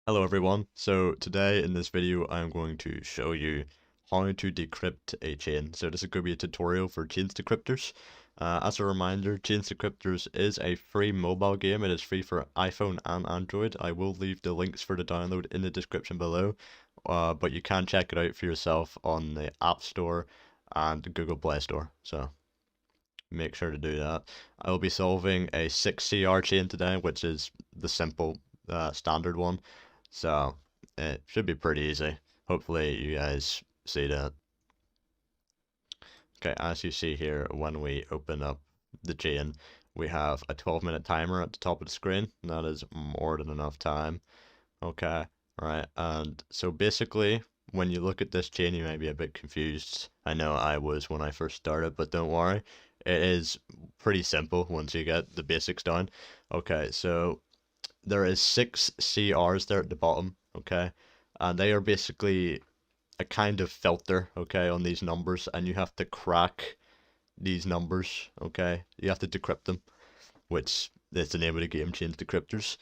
Hello everyone, so today in this video I'm going to show you how to decrypt a chain. So this is going to be a tutorial for ChainsDecryptors. As a reminder, ChainsDecryptors is a free mobile game. It is free for iPhone and Android. I will leave the links for the download in the description below, but you can check it out for yourself on the App Store and Google Play Store. So make sure to do that. I will be solving a 6CR chain today, which is the simple standard one. So it should be pretty easy. Hopefully you guys see that. Okay, as you see here, when we open up the chain, we have a 12-minute timer at the top of the screen. And that is more than enough time. Okay, right. And so basically, when you look at this chain, you may be a bit confused. I know I was when I first started, but don't worry. It is pretty simple once you get the basics down. Okay, so there is 6 CRs there at the bottom, okay? And they are basically a kind of filter, okay, on these numbers, and you have to crack these numbers, okay? You have to decrypt them, which is the name of the game, ChainsDecryptors.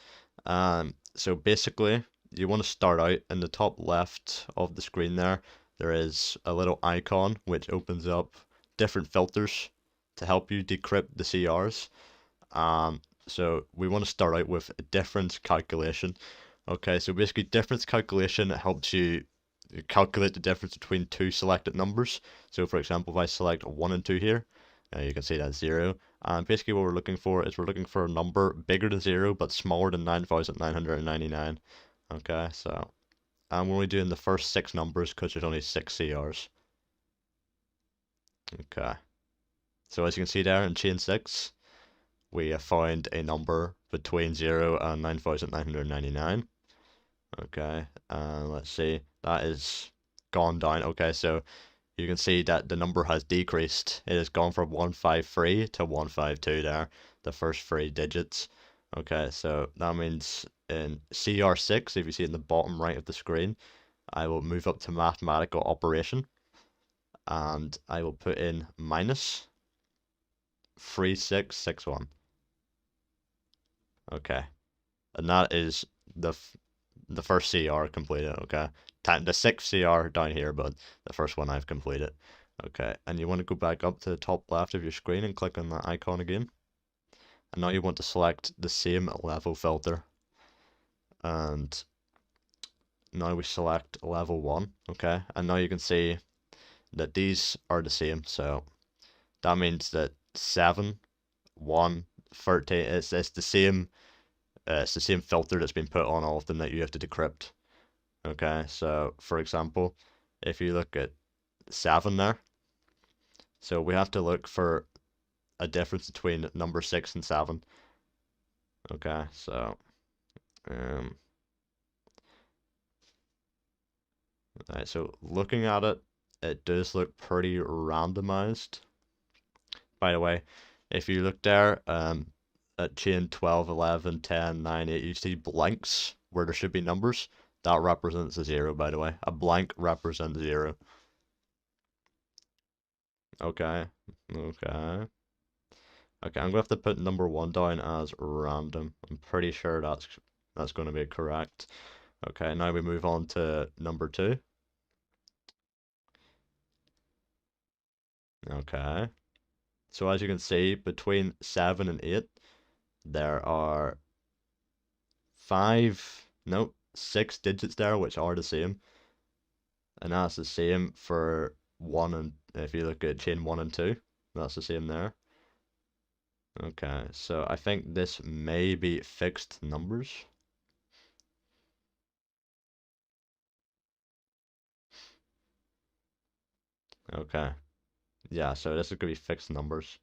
So basically, you want to start out in the top left of the screen there. There is a little icon which opens up different filters to help you decrypt the CRs. So we want to start out with a difference calculation. Okay, so basically difference calculation helps you calculate the difference between two selected numbers. So for example, if I select 1 and 2 here, you can see that's 0. And basically what we're looking for is we're looking for a number bigger than 0 but smaller than 9,999. Okay, so I'm only doing the first 6 numbers because there's only 6 CRs. Okay, so as you can see there in chain 6, we have found a number between 0 and 9,999. Okay, let's see, that is gone down. Okay, so you can see that the number has decreased. It has gone from 153 to 152 there, the first 3 digits. Okay, so that means in CR6, if you see in the bottom right of the screen, I will move up to mathematical operation and I will put in minus 3661. Okay, and that is the first CR completed. Okay, the sixth CR down here, but the first one I've completed. Okay, and you want to go back up to the top left of your screen and click on that icon again. And now you want to select the same level filter. And now we select level 1. Okay, and now you can see that these are the same. So that means that 7, 1, 13, it's the same. It's the same filter that's been put on all of them that you have to decrypt. Okay, so for example, if you look at 7 there, so we have to look for a difference between number 6 and 7. Okay, so um, right, so looking at it, it does look pretty randomized. By the way, if you look there at chain 12, 11, 10, 9, 8, you see blanks where there should be numbers. That represents a 0, by the way. A blank represents 0. Okay, okay. Okay, I'm gonna have to put number 1 down as random. I'm pretty sure that's going to be correct. Okay, now we move on to number 2. Okay, so as you can see, between 7 and 8, there are 6 digits there which are the same, and that's the same for 1 and if you look at chain 1 and 2, that's the same there. Okay, so I think this may be fixed numbers. Okay, yeah, so this is gonna be fixed numbers.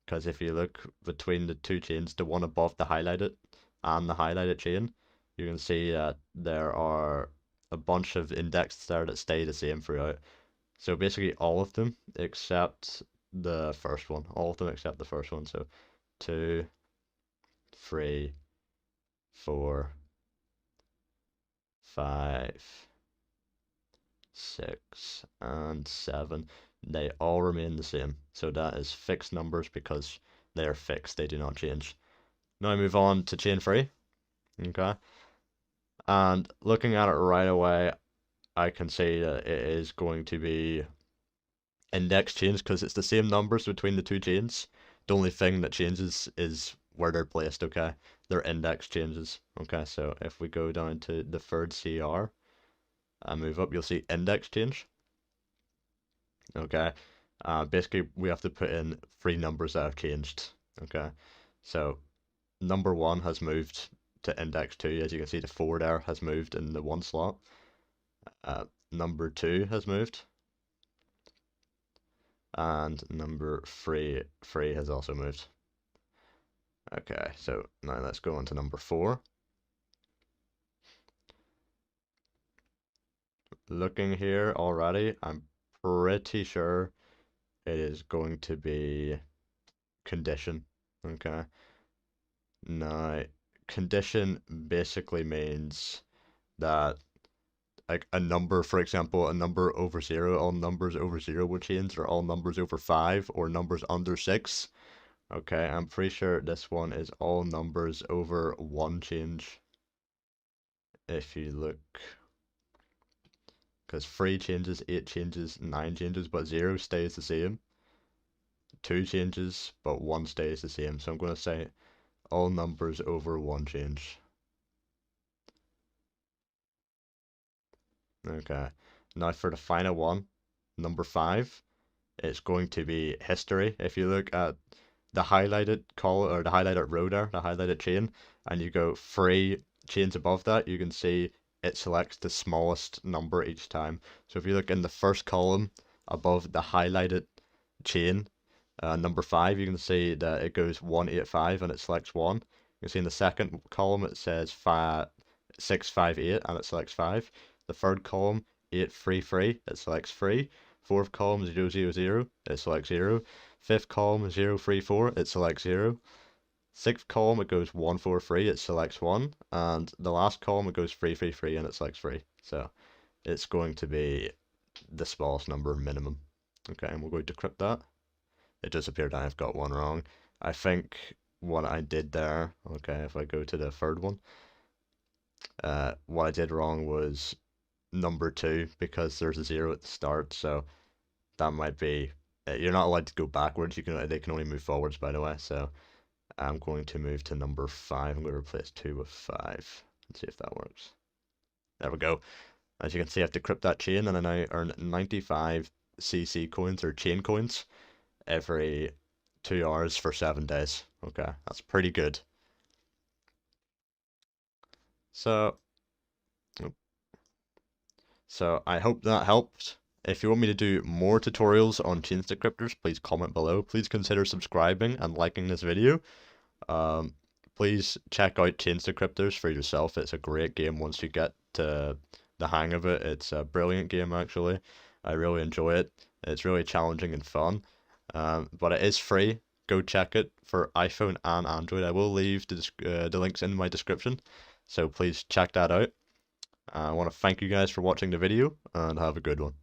Because if you look between the two chains, the one above the highlighted and the highlighted chain, you can see that there are a bunch of indexes there that stay the same throughout. So basically all of them except the first one. All of them except the first one. So 2, 3, 4, 5, 6, and 7. They all remain the same. So that is fixed numbers because they are fixed. They do not change. Now I move on to chain 3. Okay. And looking at it right away, I can say that it is going to be index change because it's the same numbers between the two chains. The only thing that changes is where they're placed, okay? Their index changes. Okay, so if we go down to the third CR and move up, you'll see index change. Okay. Basically, we have to put in three numbers that have changed. Okay. So number one has moved to index two. As you can see, the 4 there has moved in the one slot. Number two has moved. And number three has also moved. Okay, so now let's go on to number four. Looking here already, I'm pretty sure it is going to be condition. Okay. Now, condition basically means that like a number, for example, a number over zero, all numbers over zero will change, or all numbers over five, or numbers under six. Okay, I'm pretty sure this one is all numbers over one change. If you look, because 3 changes, 8 changes, 9 changes, but 0 stays the same. 2 changes, but 1 stays the same. So I'm going to say all numbers over 1 change. Okay, now for the final one, number 5, it's going to be history. If you look at the highlighted column or the highlighted row there, the highlighted chain, and you go 3 chains above that, you can see it selects the smallest number each time. So if you look in the first column above the highlighted chain, number 5, you can see that it goes 185 and it selects 1. You can see in the second column it says 658 and it selects 5. The third column 833, it selects 3. Fourth column 000, it selects 0. Fifth column 034, it selects 0. Sixth column it goes 143, it selects 1. And the last column it goes 333 and it selects 3. So it's going to be the smallest number minimum. Okay, and we'll go decrypt that. It just appeared I've got one wrong. I think what I did there, okay, if I go to the third one, what I did wrong was number 2 because there's a 0 at the start, so that might be, you're not allowed to go backwards, they can only move forwards, by the way, so I'm going to move to number 5. I'm going to replace 2 with 5 and see if that works. There we go. As you can see, I have to decrypt that chain and I now earn 95 CC coins or chain coins every 2 hours for 7 days. Okay, that's pretty good. So, I hope that helped. If you want me to do more tutorials on ChainsDecryptors, please comment below. Please consider subscribing and liking this video. Please check out ChainsDecryptors for yourself. It's a great game once you get to the hang of it. It's a brilliant game, actually. I really enjoy it. It's really challenging and fun. But it is free. Go check it for iPhone and Android. I will leave the links in my description, so please check that out. I want to thank you guys for watching the video, and have a good one.